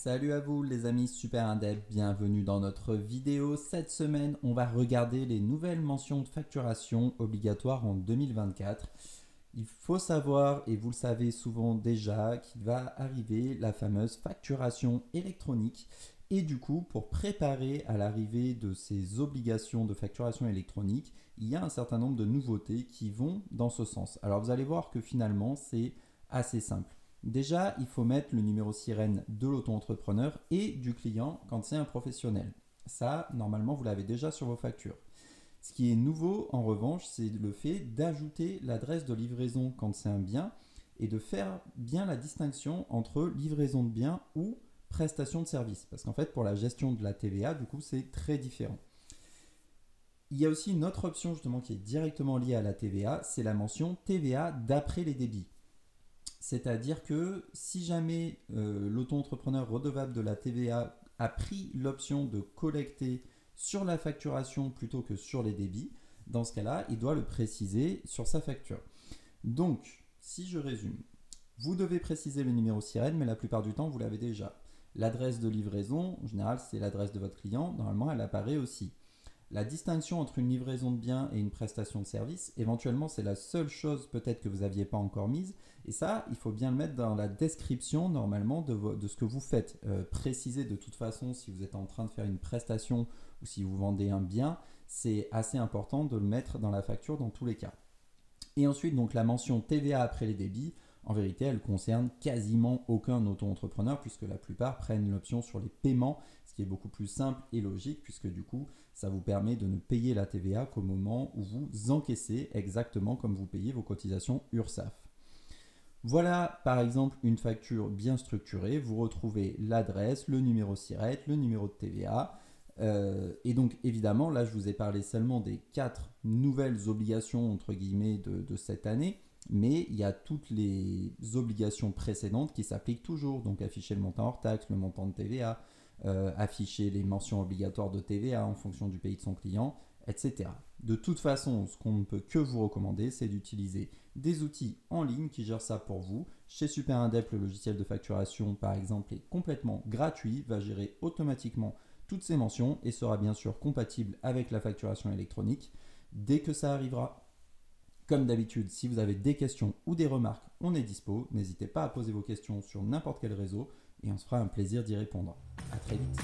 Salut à vous les amis Super Indep, bienvenue dans notre vidéo. Cette semaine, on va regarder les nouvelles mentions de facturation obligatoires en 2024. Il faut savoir, et vous le savez souvent déjà, qu'il va arriver la fameuse facturation électronique. Et du coup, pour préparer à l'arrivée de ces obligations de facturation électronique, il y a un certain nombre de nouveautés qui vont dans ce sens. Alors vous allez voir que finalement, c'est assez simple. Déjà, il faut mettre le numéro sirène de l'auto-entrepreneur et du client quand c'est un professionnel. Ça, normalement, vous l'avez déjà sur vos factures. Ce qui est nouveau, en revanche, c'est le fait d'ajouter l'adresse de livraison quand c'est un bien et de faire bien la distinction entre livraison de biens ou prestation de service. Parce qu'en fait, pour la gestion de la TVA, du coup, c'est très différent. Il y a aussi une autre option justement qui est directement liée à la TVA, c'est la mention TVA d'après les débits. C'est-à-dire que si jamais l'auto-entrepreneur redevable de la TVA a pris l'option de collecter sur la facturation plutôt que sur les débits, dans ce cas-là, il doit le préciser sur sa facture. Donc, si je résume, vous devez préciser le numéro sirène, mais la plupart du temps, vous l'avez déjà. L'adresse de livraison, en général, c'est l'adresse de votre client. Normalement, elle apparaît aussi. La distinction entre une livraison de biens et une prestation de service, éventuellement, c'est la seule chose peut-être que vous n'aviez pas encore mise. Et ça, il faut bien le mettre dans la description normalement de ce que vous faites. Précisez de toute façon si vous êtes en train de faire une prestation ou si vous vendez un bien, c'est assez important de le mettre dans la facture dans tous les cas. Et ensuite, donc la mention TVA après les débits, en vérité, elle concerne quasiment aucun auto-entrepreneur puisque la plupart prennent l'option sur les paiements, ce qui est beaucoup plus simple et logique puisque du coup, ça vous permet de ne payer la TVA qu'au moment où vous encaissez exactement comme vous payez vos cotisations URSSAF. Voilà par exemple une facture bien structurée, vous retrouvez l'adresse, le numéro SIRET, le numéro de TVA. Et donc évidemment, là je vous ai parlé seulement des 4 nouvelles obligations entre guillemets de cette année, mais il y a toutes les obligations précédentes qui s'appliquent toujours, donc afficher le montant hors taxe, le montant de TVA, afficher les mentions obligatoires de TVA en fonction du pays de son client, etc. De toute façon, ce qu'on ne peut que vous recommander, c'est d'utiliser des outils en ligne qui gèrent ça pour vous. Chez Super Indep, le logiciel de facturation par exemple est complètement gratuit, va gérer automatiquement toutes ces mentions et sera bien sûr compatible avec la facturation électronique dès que ça arrivera. Comme d'habitude, si vous avez des questions ou des remarques, on est dispo. N'hésitez pas à poser vos questions sur n'importe quel réseau et on se fera un plaisir d'y répondre. À très vite.